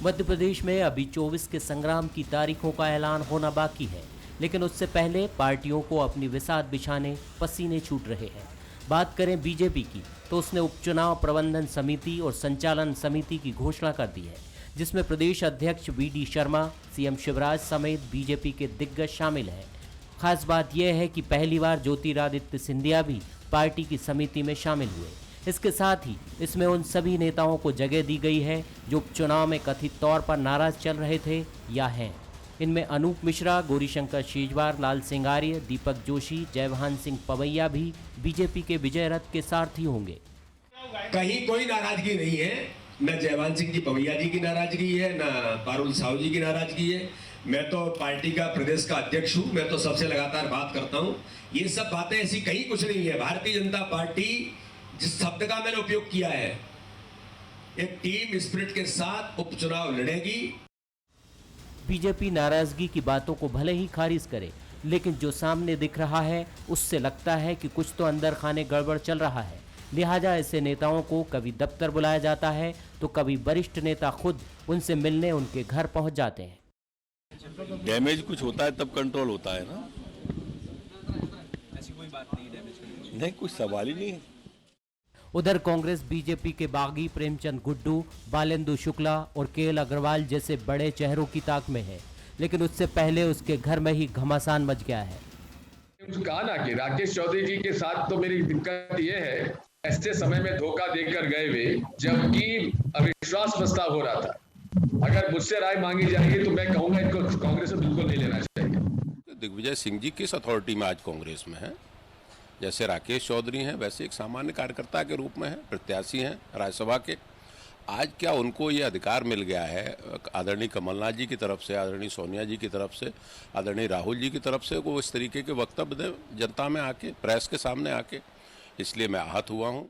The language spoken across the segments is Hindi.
मध्य प्रदेश में अभी 24 के संग्राम की तारीखों का ऐलान होना बाकी है, लेकिन उससे पहले पार्टियों को अपनी बिसात बिछाने पसीने छूट रहे हैं। बात करें बीजेपी की, तो उसने उपचुनाव प्रबंधन समिति और संचालन समिति की घोषणा कर दी है, जिसमें प्रदेश अध्यक्ष वी.डी. शर्मा, सीएम शिवराज समेत बीजेपी के दिग्गज शामिल हैं। खास बात यह है कि पहली बार ज्योतिरादित्य सिंधिया भी पार्टी की समिति में शामिल हुए। इसके साथ ही इसमें उन सभी नेताओं को जगह दी गई है जो उपचुनाव में कथित तौर पर नाराज चल रहे थे या हैं। इनमें अनूप मिश्रा, गौरीशंकर शेजवार, लाल सिंह आर्य, दीपक जोशी, जयभान सिंह पवैया भी बीजेपी के विजय रथ के सारथी होंगे। कहीं कोई नाराजगी नहीं है, न जयभान सिंह जी पवैया जी की नाराजगी है, न पारुल साहू जी की नाराजगी है। मैं तो पार्टी का प्रदेश का अध्यक्ष हूं, मैं तो सबसे लगातार बात करता हूं। ये सब बातें ऐसी कहीं कुछ नहीं है। भारतीय जनता पार्टी जिस शब्द का मैंने उपयोग किया है, एक टीम स्पिरिट के साथ उपचुनाव लड़ेगी। बीजेपी नाराजगी की बातों को भले ही खारिज करे, लेकिन जो सामने दिख रहा है उससे लगता है कि कुछ तो अंदर खाने गड़बड़ चल रहा है। लिहाजा ऐसे नेताओं को कभी दफ्तर बुलाया जाता है तो कभी वरिष्ठ नेता खुद उनसे मिलने उनके घर पहुंच जाते हैं। डैमेज कुछ होता है तब कंट्रोल होता है ना। ऐसी कोई बात नहीं, डैमेज करने नहीं, कुछ सवाल ही नहीं है। उधर कांग्रेस बीजेपी के बागी प्रेमचंद गुड्डू, बालेंदु शुक्ला और केएल अग्रवाल जैसे बड़े चेहरों की ताक में है, लेकिन उससे पहले उसके घर में ही घमासान मच गया है। कहा ना कि राकेश चौधरी जी के साथ तो मेरी दिक्कत ये है, ऐसे समय में धोखा देकर गए वे जबकि अविश्वास प्रस्ताव हो रहा था। अगर मुझसे राय मांगी जाएगी तो मैं कहूंगा इनको कांग्रेस में बिल्कुल नहीं लेना चाहिए। दिग्विजय सिंह जी किस अथॉरिटी में आज कांग्रेस में है? जैसे राकेश चौधरी हैं वैसे एक सामान्य कार्यकर्ता के रूप में है, प्रत्याशी हैं राज्यसभा के। आज क्या उनको ये अधिकार मिल गया है आदरणीय कमलनाथ जी की तरफ से, आदरणीय सोनिया जी की तरफ से, आदरणीय राहुल जी की तरफ से, वो इस तरीके के वक्तव्य दें जनता में आके, प्रेस के सामने आके? इसलिए मैं आहत हुआ हूँ।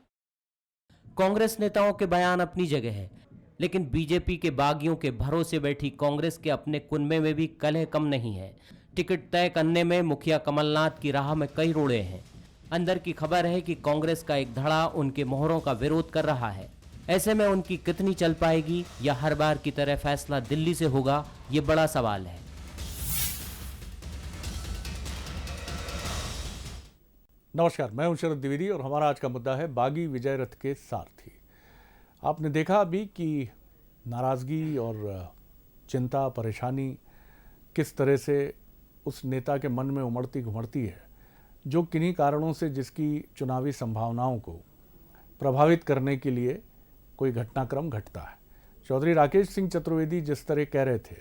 कांग्रेस नेताओं के बयान अपनी जगह है, लेकिन बीजेपी के बागियों के भरोसे बैठी कांग्रेस के अपने कुनबे में भी कलह कम नहीं है। टिकट तय करने में मुखिया कमलनाथ की राह में कई रोड़े हैं। अंदर की खबर है कि कांग्रेस का एक धड़ा उनके मोहरों का विरोध कर रहा है। ऐसे में उनकी कितनी चल पाएगी या हर बार की तरह फैसला दिल्ली से होगा, ये बड़ा सवाल है। नमस्कार, मैं हूं शरद द्विवेदी और हमारा आज का मुद्दा है बागी विजय रथ के सारथी। आपने देखा अभी कि नाराज़गी और चिंता, परेशानी किस तरह से उस नेता के मन में उमड़ती घुमड़ती है जो किन्हीं कारणों से जिसकी चुनावी संभावनाओं को प्रभावित करने के लिए कोई घटनाक्रम घटता है। चौधरी राकेश सिंह चतुर्वेदी जिस तरह कह रहे थे,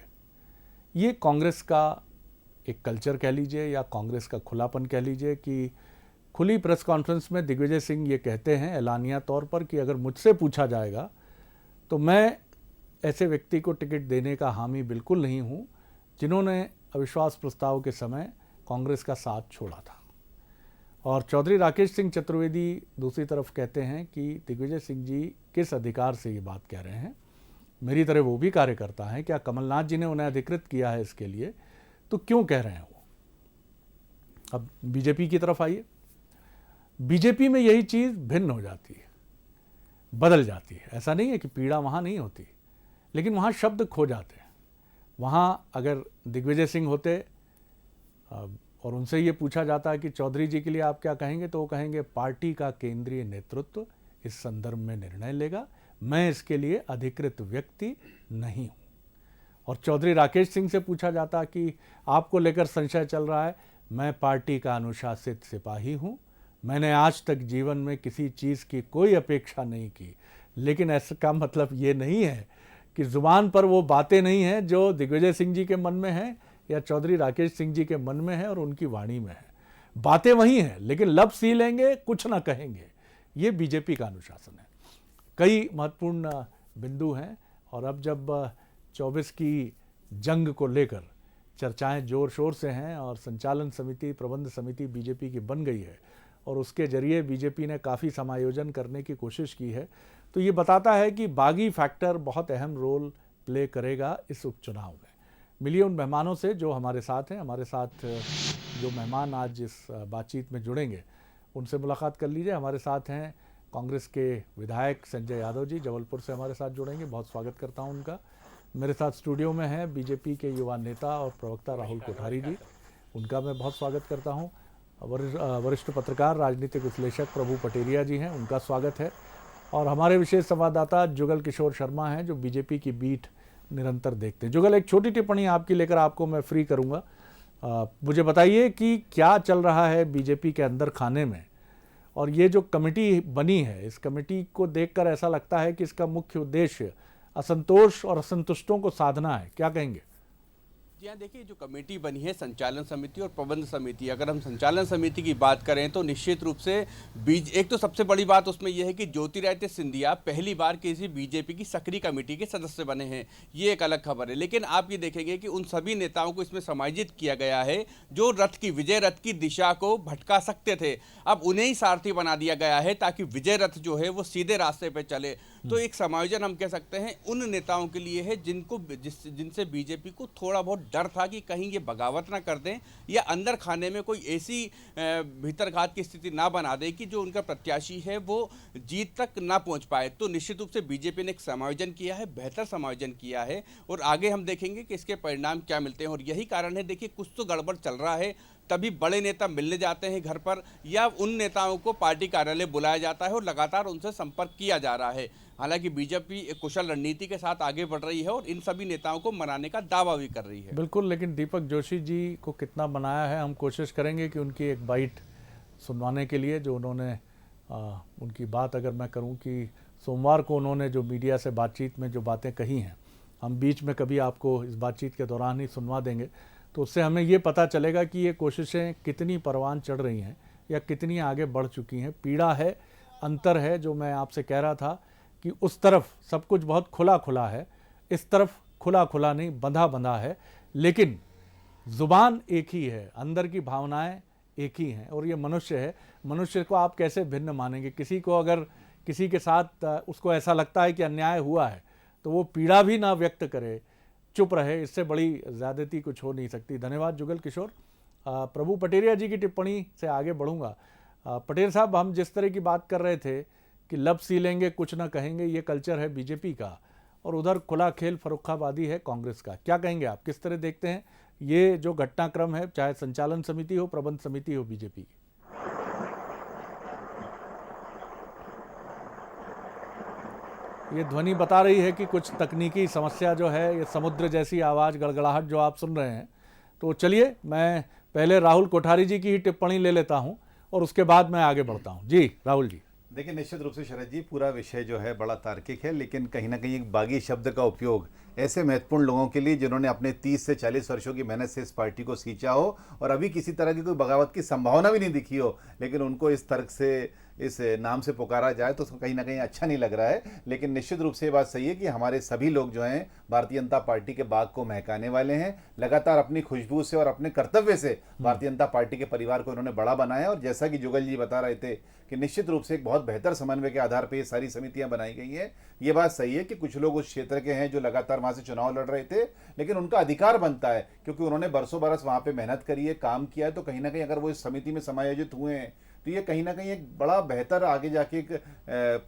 ये कांग्रेस का एक कल्चर कह लीजिए या कांग्रेस का खुलापन कह लीजिए कि खुली प्रेस कॉन्फ्रेंस में दिग्विजय सिंह ये कहते हैं ऐलानिया तौर पर कि अगर मुझसे पूछा जाएगा तो मैं ऐसे व्यक्ति को टिकट देने का हामी बिल्कुल नहीं हूँ जिन्होंने अविश्वास प्रस्ताव के समय कांग्रेस का साथ छोड़ा था। और चौधरी राकेश सिंह चतुर्वेदी दूसरी तरफ कहते हैं कि दिग्विजय सिंह जी किस अधिकार से ये बात कह रहे हैं, मेरी तरह वो भी कार्यकर्ता हैं, क्या कमलनाथ जी ने उन्हें अधिकृत किया है इसके लिए, तो क्यों कह रहे हैं वो। अब बीजेपी की तरफ आइए। बीजेपी में यही चीज़ भिन्न हो जाती है, बदल जाती है। ऐसा नहीं है कि पीड़ा वहाँ नहीं होती, लेकिन वहाँ शब्द खो जाते हैं। वहाँ अगर दिग्विजय सिंह होते और उनसे ये पूछा जाता कि चौधरी जी के लिए आप क्या कहेंगे, तो वो कहेंगे पार्टी का केंद्रीय नेतृत्व इस संदर्भ में निर्णय लेगा, मैं इसके लिए अधिकृत व्यक्ति नहीं हूँ। और चौधरी राकेश सिंह से पूछा जाता कि आपको लेकर संशय चल रहा है, मैं पार्टी का अनुशासित सिपाही हूँ, मैंने आज तक जीवन में किसी चीज़ की कोई अपेक्षा नहीं की। लेकिन ऐसा का मतलब ये नहीं है कि ज़ुबान पर वो बातें नहीं हैं जो दिग्विजय सिंह जी के मन में हैं या चौधरी राकेश सिंह जी के मन में है और उनकी वाणी में है। बातें वही हैं, लेकिन लब सी लेंगे, कुछ ना कहेंगे। ये बीजेपी का अनुशासन है। कई महत्वपूर्ण बिंदु हैं और अब जब 24 की जंग को लेकर चर्चाएं जोर शोर से हैं और संचालन समिति, प्रबंध समिति बीजेपी की बन गई है और उसके जरिए बीजेपी ने काफ़ी समायोजन करने की कोशिश की है, तो ये बताता है कि बागी फैक्टर बहुत अहम रोल प्ले करेगा इस उपचुनाव में। मिलिए उन मेहमानों से जो हमारे साथ हैं। हमारे साथ जो मेहमान आज इस बातचीत में जुड़ेंगे उनसे मुलाकात कर लीजिए। हमारे साथ हैं कांग्रेस के विधायक संजय यादव जी, जबलपुर से हमारे साथ जुड़ेंगे, बहुत स्वागत करता हूं उनका। मेरे साथ स्टूडियो में हैं बीजेपी के युवा नेता और प्रवक्ता राहुल कोठारी जी, उनका मैं बहुत स्वागत करता हूं। वरिष्ठ पत्रकार राजनीतिक विश्लेषक प्रभु पटेरिया जी हैं, उनका स्वागत है। और हमारे विशेष संवाददाता जुगल किशोर शर्मा हैं, जो बीजेपी की बीट निरंतर देखते हैं। जुगल, एक छोटी टिप्पणी आपकी लेकर आपको मैं फ्री करूंगा। मुझे बताइए कि क्या चल रहा है बीजेपी के अंदर खाने में, और ये जो कमेटी बनी है, इस कमेटी को देखकर ऐसा लगता है कि इसका मुख्य उद्देश्य असंतोष और असंतुष्टों को साधना है। क्या कहेंगे? जी हाँ, देखिए, जो कमेटी बनी है संचालन समिति और प्रबंध समिति, अगर हम संचालन समिति की बात करें तो निश्चित रूप से एक तो सबसे बड़ी बात उसमें यह है कि ज्योतिरादित्य सिंधिया पहली बार किसी बीजेपी की सक्रिय कमेटी के सदस्य बने हैं, ये एक अलग खबर है। लेकिन आप ये देखेंगे कि उन सभी नेताओं को इसमें समायोजित किया गया है जो विजय रथ की दिशा को भटका सकते थे। अब उन्हें ही सारथी बना दिया गया है ताकि विजय रथ जो है वो सीधे रास्ते पर चले। तो एक समायोजन हम कह सकते हैं उन नेताओं के लिए है जिनसे बीजेपी को थोड़ा बहुत डर था कि कहीं ये बगावत ना कर दें या अंदर खाने में कोई ऐसी भीतरघात की स्थिति ना बना दे कि जो उनका प्रत्याशी है वो जीत तक ना पहुंच पाए। तो निश्चित रूप से बीजेपी ने एक समायोजन किया है, बेहतर समायोजन किया है, और आगे हम देखेंगे कि इसके परिणाम क्या मिलते हैं। और यही कारण है, देखिए, कुछ तो गड़बड़ चल रहा है तभी बड़े नेता मिलने जाते हैं घर पर, या उन नेताओं को पार्टी कार्यालय बुलाया जाता है और लगातार उनसे संपर्क किया जा रहा है। हालांकि बीजेपी एक कुशल रणनीति के साथ आगे बढ़ रही है और इन सभी नेताओं को मनाने का दावा भी कर रही है। बिल्कुल, लेकिन दीपक जोशी जी को कितना मनाया है, हम कोशिश करेंगे कि उनकी एक बाइट सुनवाने के लिए, जो उन्होंने उनकी बात अगर मैं करूं कि सोमवार को उन्होंने जो मीडिया से बातचीत में जो बातें कही हैं, हम बीच में कभी आपको इस बातचीत के दौरान ही सुनवा देंगे, तो उससे हमें ये पता चलेगा कि ये कोशिशें कितनी परवान चढ़ रही हैं या कितनी आगे बढ़ चुकी हैं। पीड़ा है, अंतर है, जो मैं आपसे कह रहा था कि उस तरफ सब कुछ बहुत खुला खुला है, इस तरफ खुला खुला नहीं, बंधा बंधा है, लेकिन ज़ुबान एक ही है, अंदर की भावनाएं एक ही हैं। और ये मनुष्य है, मनुष्य को आप कैसे भिन्न मानेंगे? किसी को अगर किसी के साथ उसको ऐसा लगता है कि अन्याय हुआ है तो वो पीड़ा भी ना व्यक्त करे, चुप रहे, इससे बड़ी ज़्यादती कुछ हो नहीं सकती। धन्यवाद जुगल किशोर। प्रभु पटेरिया जी की टिप्पणी से आगे बढ़ूंगा। पटेल साहब, हम जिस तरह की बात कर रहे थे कि लब सीलेंगे कुछ ना कहेंगे, ये कल्चर है बीजेपी का, और उधर खुला खेल फर्रुखाबादी है कांग्रेस का। क्या कहेंगे आप, किस तरह देखते हैं ये जो घटनाक्रम है, चाहे संचालन समिति हो, प्रबंध समिति हो बीजेपी की? ये ध्वनि बता रही है कि कुछ तकनीकी समस्या जो है, ये समुद्र जैसी आवाज़, गड़गड़ाहट जो आप सुन रहे हैं। तो चलिए, मैं पहले राहुल कोठारी जी की ही टिप्पणी ले लेता हूं और उसके बाद मैं आगे बढ़ता हूं। जी राहुल जी। देखिए, निश्चित रूप से शरद जी, पूरा विषय जो है बड़ा तार्किक है, लेकिन कहीं ना कहीं एक बागी शब्द का उपयोग ऐसे महत्वपूर्ण लोगों के लिए जिन्होंने अपने 30 से 40 वर्षों की मेहनत से इस पार्टी को सींचा हो और अभी किसी तरह की कोई बगावत की संभावना भी नहीं दिखी हो, लेकिन उनको इस तर्क से, इस नाम से पुकारा जाए तो कहीं ना कहीं अच्छा नहीं लग रहा है। लेकिन निश्चित रूप से ये बात सही है कि हमारे सभी लोग जो हैं भारतीय जनता पार्टी के बाग को महकाने वाले हैं। लगातार अपनी खुशबू से और अपने कर्तव्य से भारतीय जनता पार्टी के परिवार को उन्होंने बड़ा बनाया। और जैसा कि जुगल जी बता रहे थे कि निश्चित रूप से एक बहुत बेहतर समन्वय के आधार पर ये सारी समितियां बनाई गई हैं। ये बात सही है कि कुछ लोग उस क्षेत्र के हैं जो लगातार वहां से चुनाव लड़ रहे थे, लेकिन उनका अधिकार बनता है क्योंकि उन्होंने बरसों बरस वहां पे मेहनत करी है, काम किया है। तो कहीं ना कहीं अगर वो इस समिति में समायोजित हुए हैं तो ये कहीं ना कहीं एक बड़ा बेहतर आगे जाके एक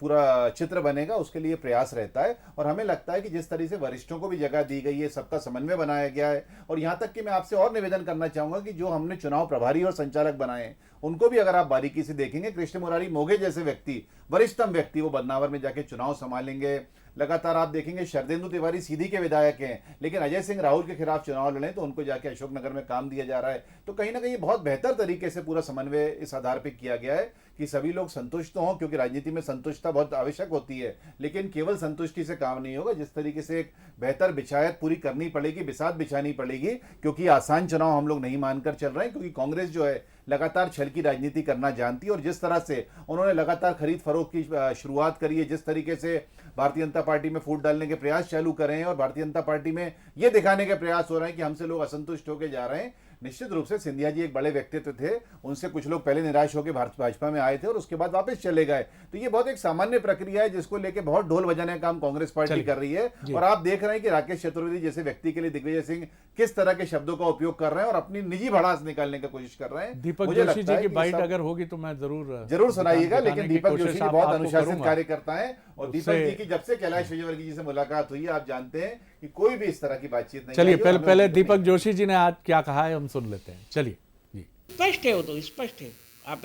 पूरा चित्र बनेगा, उसके लिए प्रयास रहता है। और हमें लगता है कि जिस तरह से वरिष्ठों को भी जगह दी गई है, सबका समन्वय बनाया गया है, और यहाँ तक कि मैं आपसे और निवेदन करना चाहूंगा कि जो हमने चुनाव प्रभारी और संचालक बनाए हैं उनको भी अगर आप बारीकी से देखेंगे, कृष्ण मुरारी मोघे जैसे व्यक्ति, वरिष्ठतम व्यक्ति, वो बदनावर में जाके चुनाव संभालेंगे। लगातार आप देखेंगे शरदेंदु तिवारी सीधी के विधायक हैं, लेकिन अजय सिंह राहुल के खिलाफ चुनाव लड़े तो उनको जाके अशोकनगर में काम दिया जा रहा है। तो कहीं ना कहीं बहुत बेहतर तरीके से पूरा समन्वय इस आधार पर किया गया है कि सभी लोग संतुष्ट हों, क्योंकि राजनीति में संतुष्टता बहुत आवश्यक होती है, लेकिन केवल संतुष्टि से काम नहीं होगा। जिस तरीके से एक बेहतर बिछायत पूरी करनी पड़ेगी, बिसात बिछानी पड़ेगी, क्योंकि आसान चुनाव हम लोग नहीं मानकर चल रहे हैं, क्योंकि कांग्रेस जो है लगातार छल की राजनीति करना जानती है। और जिस तरह से उन्होंने लगातार खरीद फरोख्त की शुरुआत करी है, जिस तरीके से भारतीय जनता पार्टी में फूट डालने के प्रयास चालू करें हैं और भारतीय जनता पार्टी में यह दिखाने के प्रयास हो रहे हैं कि हमसे लोग असंतुष्ट होकर जा रहे हैं। निश्चित रूप से सिंधिया जी एक बड़े व्यक्तित्व थे, उनसे कुछ लोग पहले निराश होकर भाजपा में आए थे और उसके बाद वापस चले गए। तो ये बहुत एक सामान्य प्रक्रिया है जिसको लेके बहुत ढोल बजाने का काम कांग्रेस पार्टी कर रही है। और आप देख रहे हैं कि राकेश चतुर्वेदी जैसे व्यक्ति के लिए दिग्विजय सिंह किस तरह के शब्दों का उपयोग कर रहे हैं और अपनी निजी भड़ास निकालने की कोशिश कर रहे हैं। दीपक जोशी जी की बाइट अगर होगी तो मैं जरूर सुनाइएगा। लेकिन दीपक जोशी बहुत अनुशासित कार्यकर्ता है और दीपक जी की जब से कैलाश विजयवर्गीय जी से मुलाकात हुई, आप जानते हैं कि कोई भी इस तरह की बातचीत नहीं। चलिए आई और पहले हमें पहले उम्मीद दीपक नहीं। जोशी जी ने आज क्या कहा है हम सुन लेते हैं। चलिए जी। स्पष्ट है, वो तो स्पष्ट है। आप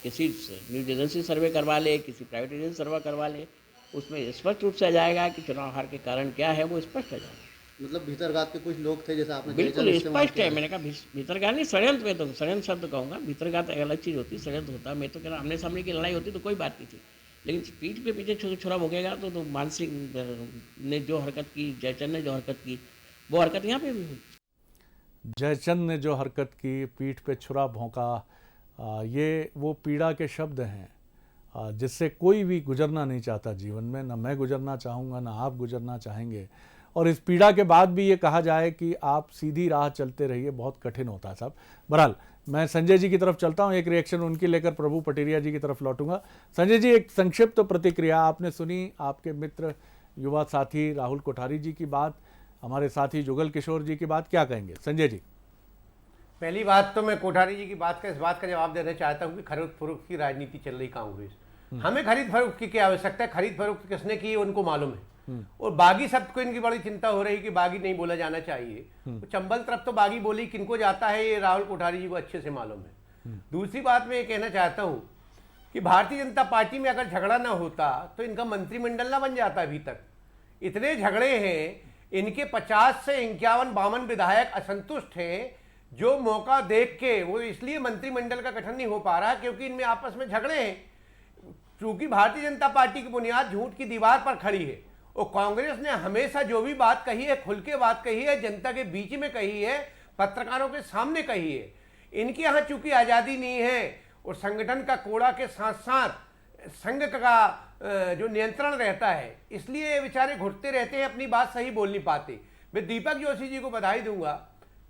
किसी न्यूज एजेंसी सर्वे करवा ले, किसी प्राइवेट एजेंसी सर्वे करवा ले, उसमें स्पष्ट रूप से आ जाएगा कि चुनाव हार के कारण क्या है, वो स्पष्ट हो जाएगा। मतलब भीतरघात के कुछ लोग थे, जैसे आपने बिल्कुल जयचंद इस्तेमाल स्पष्ट है। किया। मैंने कहा भीतरघात नहीं, षड्यंत्र में तो षड्यंत्र शब्द कहूँगा, भीतरघात एक अलग चीज़ होती है, षड्यंत्र होता है। मैं तो कह रहा आमने सामने की लड़ाई होती तो कोई बात नहीं थी, लेकिन पीठ पे पीछे छुरा भोगेगा तो मानसिक ने जो हरकत की, जयचंद ने जो हरकत की, वो हरकत यहाँ पे भी हुई। जयचंद ने जो हरकत की, पीठ पे छुरा भोंका, ये वो पीड़ा के शब्द हैं जिससे कोई भी गुजरना नहीं चाहता जीवन में। ना मैं गुजरना चाहूँगा, ना आप गुजरना चाहेंगे। और इस पीड़ा के बाद भी ये कहा जाए कि आप सीधी राह चलते रहिए, बहुत कठिन होता है साहब। बहरहाल मैं संजय जी की तरफ चलता हूँ, एक रिएक्शन उनकी लेकर प्रभु पटेरिया जी की तरफ लौटूंगा। संजय जी, एक संक्षिप्त प्रतिक्रिया आपने सुनी, आपके मित्र युवा साथी राहुल कोठारी जी की बात, हमारे साथी जुगल किशोर जी की बात, क्या कहेंगे संजय जी? पहली बात तो मैं कोठारी जी की बात का इस बात का जवाब देना चाहता हूँ कि खरीद फरोख्त की राजनीति चल रही कांग्रेस। हमें खरीद फरोख्त की क्या आवश्यकता है? खरीद फरोख्त किसने की है उनको मालूम है। और बागी शब्द को इनकी बड़ी चिंता हो रही कि बागी नहीं बोला जाना चाहिए। तो चंबल तरफ तो बागी बोली, किनको जाता है ये राहुल कोठारी जी को अच्छे से मालूम है। दूसरी बात मैं ये कहना चाहता हूँ कि भारतीय जनता पार्टी में अगर झगड़ा ना होता तो इनका मंत्रिमंडल ना बन जाता। अभी तक इतने झगड़े हैं, इनके 50 से 51-52 विधायक असंतुष्ट हैं, जो मौका देख के वो इसलिए मंत्रिमंडल का गठन नहीं हो पा रहा क्योंकि इनमें आपस में झगड़े हैं। क्योंकि भारतीय जनता पार्टी की बुनियाद झूठ की दीवार पर खड़ी है और कांग्रेस ने हमेशा जो भी बात कही है, खुल के बात कही है, जनता के बीच में कही है, पत्रकारों के सामने कही है। इनके यहाँ चूंकि आज़ादी नहीं है और संगठन का कोड़ा के साथ साथ संघ का जो नियंत्रण रहता है, इसलिए ये बेचारे घुटते रहते हैं, अपनी बात सही बोल नहीं पाते। मैं दीपक जोशी जी को बधाई दूंगा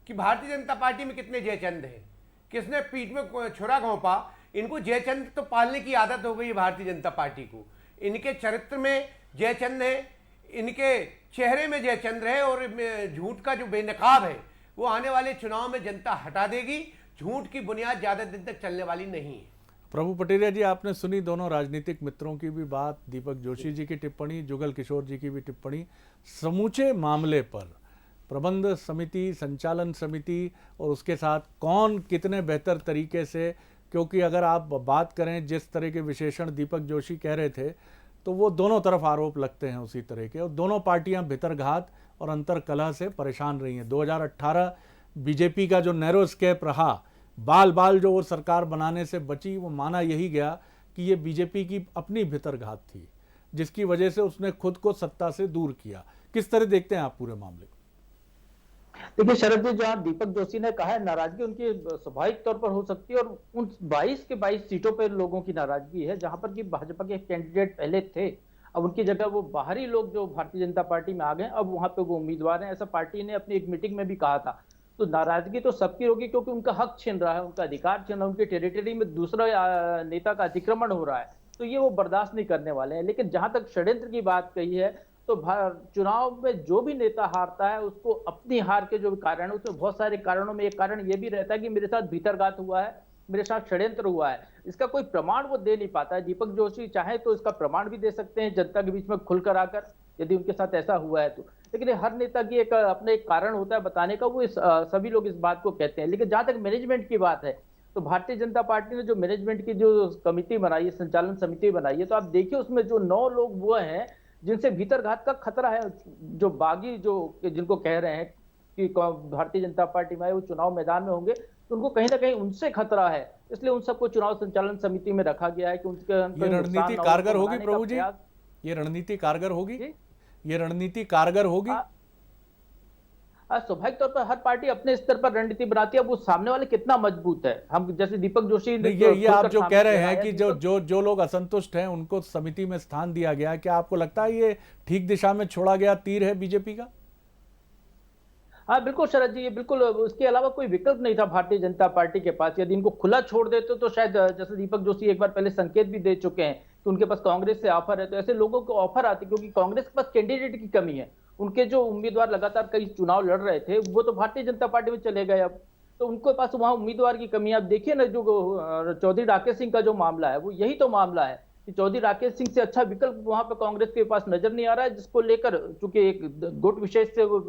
कि भारतीय जनता पार्टी में कितने जयचंद हैं, किसने पीठ में छुरा घोंपा। इनको जयचंद तो पालने की आदत हो गई है भारतीय जनता पार्टी को। इनके चरित्र में जयचंद है, इनके चेहरे में जयचंद है और झूठ का जो बेनकाब है वो आने वाले चुनाव में जनता हटा देगी। झूठ की बुनियाद ज्यादा दिन तक चलने वाली नहीं है। प्रभु पटेरिया जी, आपने सुनी दोनों राजनीतिक मित्रों की भी बात, दीपक जोशी जी की टिप्पणी, जुगल किशोर जी की भी टिप्पणी। समूचे मामले पर प्रबंध समिति, संचालन समिति और उसके साथ कौन कितने बेहतर तरीके से, क्योंकि अगर आप बात करें जिस तरह के विशेषण दीपक जोशी कह रहे थे तो वो दोनों तरफ आरोप लगते हैं उसी तरह के, और दोनों पार्टियां भितरघात और अंतर कलह से परेशान रही हैं। 2018 बीजेपी का जो नैरो स्केप रहा, बाल बाल जो वो सरकार बनाने से बची, वो माना यही गया कि ये बीजेपी की अपनी भितरघात थी, जिसकी वजह से उसने खुद को सत्ता से दूर किया। किस तरह देखते हैं आप पूरे मामले को? देखिए शरद जी, जहाँ दीपक जोशी ने कहा है नाराजगी उनकी स्वाभाविक तौर पर हो सकती है, और उन 22 के 22 सीटों पर लोगों की नाराजगी है जहां पर कि भाजपा के कैंडिडेट पहले थे, अब उनकी जगह वो बाहरी लोग जो भारतीय जनता पार्टी में आ गए, अब वहां पे वो उम्मीदवार हैं, ऐसा पार्टी ने अपनी एक मीटिंग में भी कहा था। तो नाराजगी तो सबकी होगी क्योंकि उनका हक छीन रहा है, उनका अधिकार छीन रहा है, उनकी टेरिटरी में दूसरा नेता का अतिक्रमण हो रहा है, तो ये वो बर्दाश्त नहीं करने वाले हैं। लेकिन जहां तक षड्यंत्र की बात कही है, तो चुनाव में जो भी नेता हारता है उसको अपनी हार के जो कारण है, उसमें बहुत सारे कारणों में एक कारण ये भी रहता है कि मेरे साथ भीतरघात हुआ है, मेरे साथ षड्यंत्र हुआ है। इसका कोई प्रमाण वो दे नहीं पाता है। दीपक जोशी चाहे तो इसका प्रमाण भी दे सकते हैं जनता के बीच में खुलकर आकर, यदि उनके साथ ऐसा हुआ है तो। लेकिन हर नेता की एक अपने एक कारण होता है बताने का, वो सभी लोग इस बात को कहते हैं। लेकिन जहां तक मैनेजमेंट की बात है, तो भारतीय जनता पार्टी ने जो मैनेजमेंट की जो कमेटी बनाई है, संचालन समिति बनाई है, तो आप देखिए उसमें जो 9 लोग वो हैं जिनसे भीतरघात का खतरा है। जो बागी जो जिनको कह रहे हैं कि भारतीय जनता पार्टी में वो चुनाव मैदान में होंगे, तो उनको कहीं ना कहीं उनसे खतरा है, इसलिए उन सबको चुनाव संचालन समिति में रखा गया है कि उनके ये रणनीति कारगर होगी प्रभु जी? ये रणनीति कारगर होगी? ये रणनीति कारगर होगी? स्वाभाविक तौर पर हर पार्टी अपने स्तर पर रणनीति बनाती है। अब वो सामने वाले कितना मजबूत है, हम जैसे दीपक जोशी ने ये आप जो कह रहे हैं कि जो लोग असंतुष्ट हैं उनको समिति में स्थान दिया गया, क्या आपको लगता है ये ठीक दिशा में छोड़ा गया तीर है बीजेपी का? हाँ बिल्कुल शरद जी, ये बिल्कुल, उसके अलावा कोई विकल्प नहीं था भारतीय जनता पार्टी के पास। यदि इनको खुला छोड़ देते तो शायद, जैसे दीपक जोशी एक बार पहले संकेत भी दे चुके हैं कि उनके पास कांग्रेस से ऑफर है, तो ऐसे लोगों को ऑफर आती, क्योंकि कांग्रेस के पास कैंडिडेट की कमी है। उनके जो उम्मीदवार लगातार कई चुनाव लड़ रहे थे वो तो भारतीय जनता पार्टी में चले गए, अब तो उनके पास वहां उम्मीदवार की कमी है। अब देखिए ना, जो चौधरी राकेश सिंह का जो मामला है वो यही तो मामला है कि चौधरी राकेश सिंह से अच्छा विकल्प वहां पर कांग्रेस के पास नजर नहीं आ रहा है, जिसको लेकर चूंकि एक गुट विशेष से वो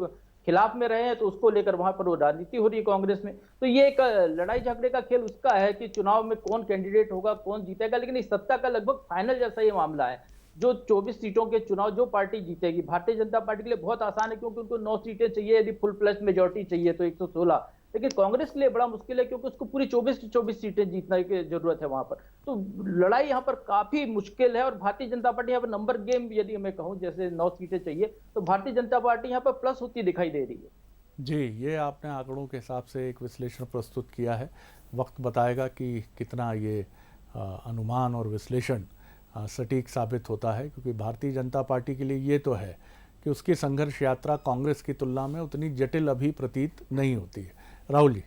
खिलाफ में रहे हैं, तो उसको लेकर वहां पर वो राजनीति हो रही है कांग्रेस में। तो ये एक लड़ाई झगड़े का खेल उसका है कि चुनाव में कौन कैंडिडेट होगा, कौन जीतेगा, लेकिन इस सत्ता का लगभग फाइनल जैसा ये मामला है। जो 24 सीटों के चुनाव जो पार्टी जीतेगी, भारतीय जनता पार्टी के लिए बहुत आसान है, क्योंकि उनको 9 सीटें चाहिए, यदि फुल प्लस मेजोरिटी चाहिए तो 116। लेकिन कांग्रेस के लिए बड़ा मुश्किल है, क्योंकि उसको पूरी 24 की 24 सीटें जीतने की जरूरत है वहां पर। तो लड़ाई यहाँ पर काफी मुश्किल है, और भारतीय जनता पार्टी यहाँ पर नंबर गेम, यदि मैं कहूँ जैसे 9 सीटें चाहिए, तो भारतीय जनता पार्टी यहाँ पर प्लस होती दिखाई दे रही है। जी, ये आपने आंकड़ों के हिसाब से एक विश्लेषण प्रस्तुत किया है। वक्त बताएगा कि कितना ये अनुमान और विश्लेषण सटीक साबित होता है, क्योंकि भारतीय जनता पार्टी के लिए ये तो है कि उसकी संघर्ष यात्रा कांग्रेस की तुलना में उतनी जटिल अभी प्रतीत नहीं होती है। राहुल जी।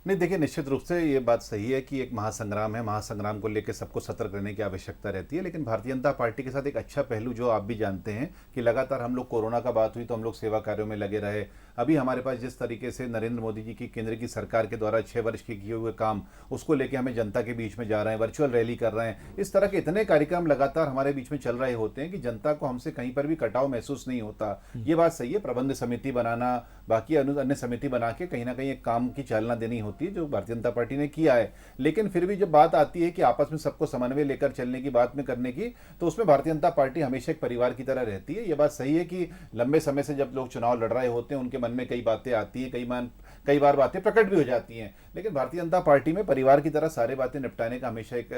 नहीं, देखिए, निश्चित रूप से ये बात सही है कि एक महासंग्राम है, महासंग्राम को लेकर सबको सतर्क रहने की आवश्यकता रहती है। लेकिन भारतीय जनता पार्टी के साथ एक अच्छा पहलू जो आप भी जानते हैं कि लगातार हम लोग कोरोना का बात हुई तो हम लोग सेवा कार्यों में लगे रहे। अभी हमारे पास जिस तरीके से नरेंद्र मोदी जी की केंद्र की सरकार के द्वारा 6 वर्ष के किए हुए काम, उसको लेकर हमें जनता के बीच में जा रहे हैं, वर्चुअल रैली कर रहे हैं, इस तरह के इतने कार्यक्रम लगातार हमारे बीच में चल रहे होते हैं कि जनता को हमसे कहीं पर भी कटाव महसूस नहीं होता। ये बात सही है। प्रबंध समिति बनाना, बाकी अन्य समिति बना के कहीं ना कहीं एक काम की चालना देनी होती है, जो भारतीय जनता पार्टी ने किया है। लेकिन फिर भी जब बात आती है कि आपस में सबको समन्वय लेकर चलने की बात में करने की, तो उसमें भारतीय जनता पार्टी हमेशा एक परिवार की तरह रहती है। ये बात सही है कि लंबे समय से जब लोग चुनाव लड़ रहे होते हैं, उनके मन में कई बातें आती हैं, कई बार बातें प्रकट भी हो जाती हैं। लेकिन भारतीय जनता पार्टी में परिवार की तरह सारे बातें निपटाने का हमेशा एक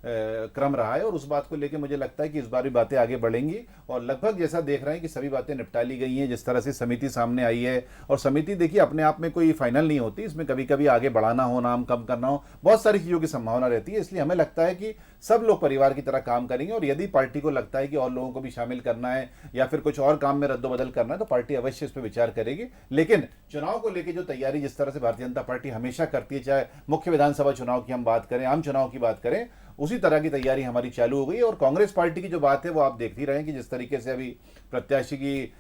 क्रम रहा है, और उस बात को लेकर मुझे लगता है कि इस बार भी बातें आगे बढ़ेंगी, और लगभग जैसा देख रहे हैं कि सभी बातें निपटा ली गई हैं। जिस तरह से समिति सामने आई है, और समिति देखिए अपने आप में कोई फाइनल नहीं होती, इसमें कभी कभी आगे बढ़ाना हो, नाम कम करना हो, बहुत सारी चीज़ों की संभावना रहती है। इसलिए हमें लगता है कि सब लोग परिवार की तरह काम करेंगे, और यदि पार्टी को लगता है कि और लोगों को भी शामिल करना है या फिर कुछ और काम में रद्दोबदल करना है, तो पार्टी अवश्य इस पर विचार करेगी। लेकिन चुनाव को लेकर जो तैयारी जिस तरह से भारतीय जनता पार्टी हमेशा करती है, चाहे मुख्य विधानसभा चुनाव की हम बात करें, आम चुनाव की बात करें, उसी तरह की तैयारी हमारी चालू हो गई। और कांग्रेस पार्टी की जो बात है वो आप देख ही रहे हैं कि जिस तरीके से अभी प्रत्याशी की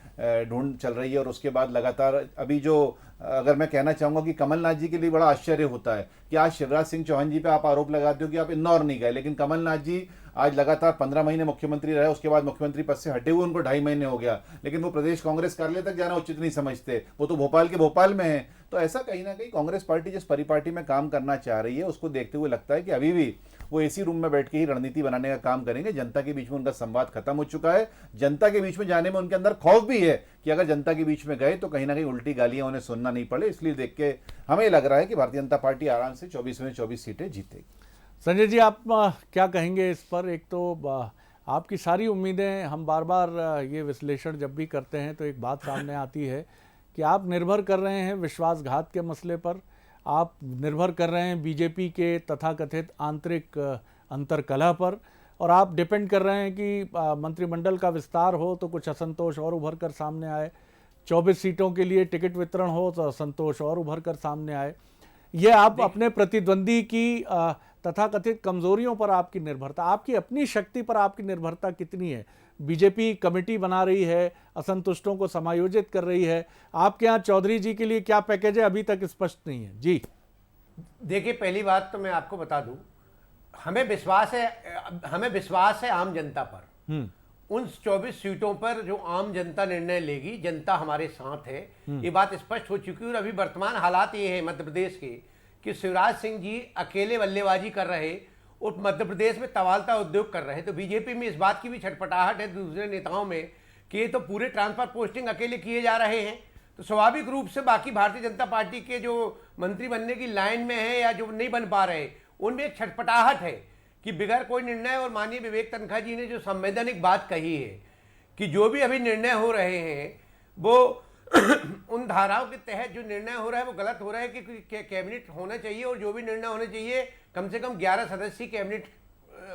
ढूंढ चल रही है, और उसके बाद लगातार अभी जो, अगर मैं कहना चाहूंगा कि कमलनाथ जी के लिए बड़ा आश्चर्य होता है कि आज शिवराज सिंह चौहान जी पे आप आरोप लगाते हो कि आप इंदौर नहीं गए, लेकिन कमलनाथ जी आज लगातार 15 महीने मुख्यमंत्री रहे, उसके बाद मुख्यमंत्री पद से हटे हुए उनको 2.5 महीने हो गया, लेकिन वो प्रदेश कांग्रेस कार्यालय तक जाना उचित नहीं समझते, वो तो भोपाल के भोपाल में है। तो ऐसा कहीं ना कहीं कांग्रेस पार्टी जिस परिपाटी में काम करना चाह रही है, उसको देखते हुए लगता है कि अभी भी वो एसी रूम में बैठ के ही रणनीति बनाने का काम करेंगे। जनता के बीच में उनका संवाद खत्म हो चुका है। जनता के बीच में जाने में उनके अंदर खौफ भी है कि अगर जनता के बीच में गए तो कहीं ना कहीं उल्टी गालियां उन्हें सुनना नहीं पड़े। इसलिए देख के हमें लग रहा है कि भारतीय जनता पार्टी आराम से 24 में 24 सीटें जीतेगी। संजय जी, आप क्या कहेंगे इस पर? एक तो आपकी सारी उम्मीदें, हम बार बार ये विश्लेषण जब भी करते हैं तो एक बात सामने आती है कि आप निर्भर कर रहे हैं विश्वासघात के मसले पर, आप निर्भर कर रहे हैं बीजेपी के तथाकथित आंतरिक अंतर्कलह पर, और आप डिपेंड कर रहे हैं कि मंत्रिमंडल का विस्तार हो तो कुछ असंतोष और उभर कर सामने आए, 24 सीटों के लिए टिकट वितरण हो तो असंतोष और उभर कर सामने आए। ये आप अपने प्रतिद्वंदी की तथाकथित कमजोरियों पर आपकी निर्भरता, आपकी अपनी शक्ति पर आपकी निर्भरता कितनी है? बीजेपी कमेटी बना रही है, असंतुष्टों को समायोजित कर रही है, आपके यहाँ चौधरी जी के लिए क्या पैकेज है अभी तक स्पष्ट नहीं है। जी देखिए, पहली बात तो मैं आपको बता दूं, हमें विश्वास है आम जनता पर। उन 24 सीटों पर जो आम जनता निर्णय लेगी, जनता हमारे साथ है, ये बात स्पष्ट हो चुकी है। और अभी वर्तमान हालात ये है मध्य प्रदेश के कि शिवराज सिंह जी अकेले बल्लेबाजी कर रहे और मध्य प्रदेश में तवालता उद्योग कर रहे। तो बीजेपी में इस बात की भी छटपटाहट है दूसरे नेताओं में कि ये तो पूरे ट्रांसफर पोस्टिंग अकेले किए जा रहे हैं। तो स्वाभाविक रूप से बाकी भारतीय जनता पार्टी के जो मंत्री बनने की लाइन में है या जो नहीं बन पा रहे, उनमें एक छटपटाहट है कि बिगैर कोई निर्णय। और माननीय विवेक तनखा जी ने जो संवैधानिक बात कही है कि जो भी अभी निर्णय हो रहे हैं वो उन धाराओं के तहत जो निर्णय हो रहा है वो गलत हो रहा है कि कैबिनेट होना चाहिए, और जो भी निर्णय होना चाहिए कम से कम 11 सदस्यीय कैबिनेट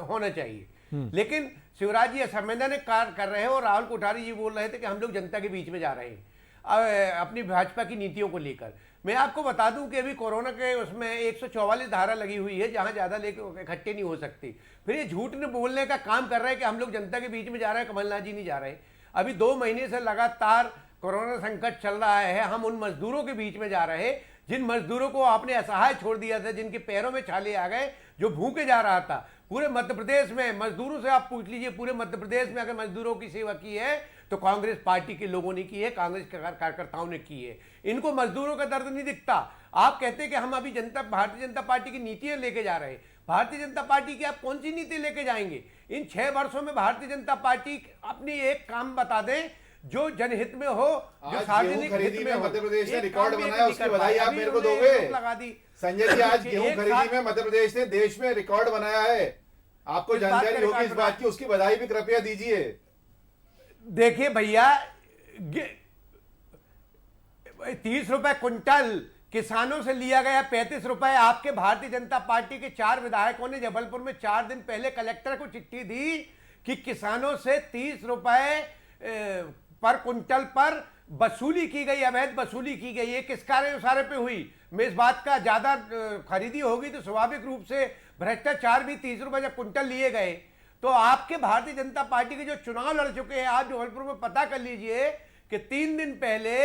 होना चाहिए। लेकिन शिवराज जी असंवैधानिक कार्य कर रहे हैं, और राहुल कोठारी जी बोल रहे थे कि हम लोग जनता के बीच में जा रहे हैं अपनी भाजपा की नीतियों को लेकर। मैं आपको बता दूं कि अभी कोरोना के उसमें 144 धारा लगी हुई है जहां ज्यादा लेकर इकट्ठे नहीं हो सकती। फिर ये झूठ ने बोलने का काम कर रहे हैं कि हम लोग जनता के बीच में जा रहे हैं, कमलनाथ जी नहीं जा रहे। अभी 2 महीने से लगातार कोरोना संकट चल रहा है, हम उन मजदूरों के बीच में जा रहे हैं जिन मजदूरों को आपने असहाय छोड़ दिया था, जिनके पैरों में छाले आ गए, जो भूखे जा रहा था, पूरे मध्य प्रदेश में मजदूरों से आप पूछ लीजिए, पूरे मध्य प्रदेश में अगर मजदूरों की सेवा की है तो कांग्रेस पार्टी के लोगों ने की है, कांग्रेस के कार्यकर्ताओं ने की है। इनको मजदूरों का दर्द नहीं दिखता। आप कहते हैं कि हम अभी भारतीय जनता पार्टी की नीतियां लेके जा रहे हैं। भारतीय जनता पार्टी की आप कौन सी नीति लेके जाएंगे? इन 6 वर्षों में भारतीय जनता पार्टी अपनी एक काम बता दें जो जनहित में हो, जो सार्वजनिक हित में हो। मध्य प्रदेश ने रिकॉर्ड बनाया, उसकी बधाई आप मेरे को दोगे? लगा दी संजय जी, आज गेहूं खरीदी में मध्य प्रदेश ने देश में रिकॉर्ड बनाया है। आपको जानकारी होगी इस बात की, उसकी बधाई भी कृपया दीजिए। देखिए भैया, 30 रुपए क्विंटल किसानों से लिया गया, 35 रुपए आपके भारतीय जनता पार्टी के 4 विधायकों ने जबलपुर में 4 दिन पहले कलेक्टर को चिट्ठी दी कि किसानों से 30 रुपए पर क्विंटल पर वसूली की गई, अवैध वसूली की गई। ये किस कार्य पे हुई? मैं इस बात का ज्यादा खरीदी होगी तो स्वाभाविक रूप से भ्रष्टाचार भी 30 रुपए जब क्विंटल लिए गए तो आपके भारतीय जनता पार्टी के जो चुनाव लड़ चुके हैं, आप जबलपुर में पता कर लीजिए कि 3 दिन पहले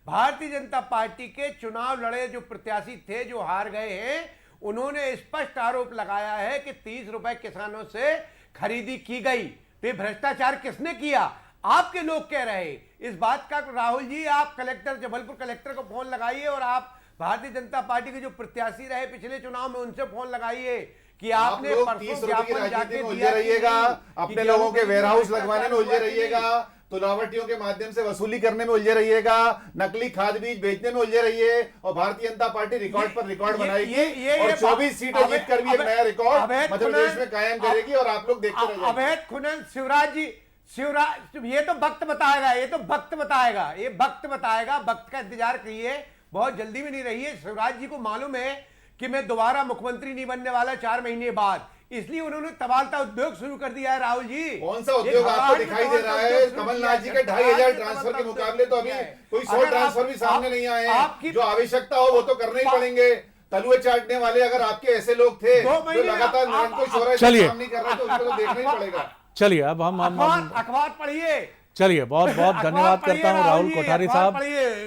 भारतीय जनता पार्टी के चुनाव लड़े जो प्रत्याशी थे, जो हार गए हैं, उन्होंने स्पष्ट आरोप लगाया है कि 30 रुपए किसानों से खरीदी की गई। तो ये भ्रष्टाचार किसने किया? आपके लोग कह रहे हैं इस बात का। राहुल जी, आप जबलपुर कलेक्टर को फोन लगाइए और आप भारतीय जनता पार्टी के जो प्रत्याशी रहे पिछले चुनाव में उनसे फोन लगाइए कि आपने परसों ज्ञापन जाके उलझे रहिएगा, अपने लोगों के वेयर हाउस लगवाने में उलझे रहिएगा, तुलावटियों के माध्यम से वसूली करने में उलझे रहिएगा, नकली खाद बीज बेचने में उलझे रहिए, और भारतीय जनता पार्टी रिकॉर्ड पर रिकॉर्ड बनाएगी और 24 सीटें जीतकर भी एक नया रिकॉर्ड मध्य प्रदेश में कायम करेगी और आप लोग देखते रहिए। अवैध खनन शिवराज, ये तो वक्त बताएगा, ये तो वक्त बताएगा, ये वक्त बताएगा। वक्त का इंतजार करिए, बहुत जल्दी में नहीं रहिए। शिवराज जी को मालूम है कि मैं दोबारा मुख्यमंत्री नहीं बनने वाला 4 महीने बाद, इसलिए उन्होंने तबालता उद्योग शुरू कर दिया है। राहुल जी, कौन सा उद्योग आपको दिखाई दे रहा है? कमलनाथ जी के 2500 ट्रांसफर के मुकाबले तो अभी कोई 100 ट्रांसफर भी सामने नहीं आए हैं। जो आवश्यकता हो वो तो करने ही पड़ेंगे। तलुए चाटने वाले अगर आपके ऐसे लोग थे जो लगातार निरंकुश हो रहे थे, काम नहीं कर रहे, तो उसको तो देखना ही पड़ेगा। चलिए, अब हम अखबार पढ़िए। चलिए, बहुत बहुत धन्यवाद करता हूं राहुल कोठारी साहब,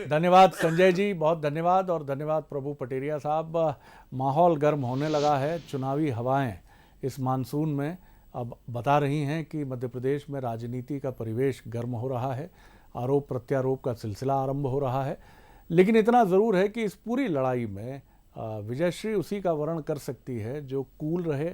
धन्यवाद संजय जी, बहुत धन्यवाद, और धन्यवाद प्रभु पटेरिया साहब। माहौल गर्म होने लगा है, चुनावी हवाएं इस मानसून में अब बता रही हैं कि मध्य प्रदेश में राजनीति का परिवेश गर्म हो रहा है, आरोप प्रत्यारोप का सिलसिला आरंभ हो रहा है। लेकिन इतना ज़रूर है कि इस पूरी लड़ाई में विजयश्री उसी का वर्ण कर सकती है जो कूल रहे,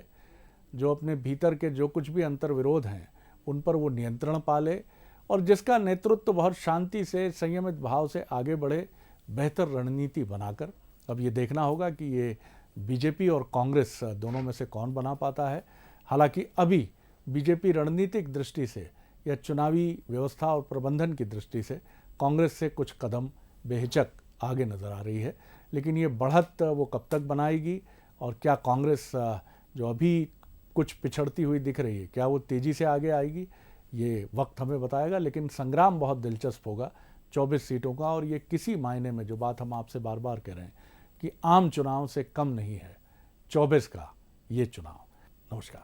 जो अपने भीतर के जो कुछ भी अंतर विरोध हैं उन पर वो नियंत्रण पाले, और जिसका नेतृत्व बहुत शांति से, संयमित भाव से आगे बढ़े, बेहतर रणनीति बनाकर। अब ये देखना होगा कि ये बीजेपी और कांग्रेस दोनों में से कौन बना पाता है। हालांकि अभी बीजेपी रणनीतिक दृष्टि से या चुनावी व्यवस्था और प्रबंधन की दृष्टि से कांग्रेस से कुछ कदम बेहिचक आगे नज़र आ रही है, लेकिन ये बढ़त वो कब तक बनाएगी, और क्या कांग्रेस जो अभी कुछ पिछड़ती हुई दिख रही है, क्या वो तेज़ी से आगे आएगी, ये वक्त हमें बताएगा। लेकिन संग्राम बहुत दिलचस्प होगा 24 सीटों का, और ये किसी मायने में जो बात हम आपसे बार बार कह रहे हैं कि आम चुनाव से कम नहीं है 24 का ये चुनाव। नमस्कार।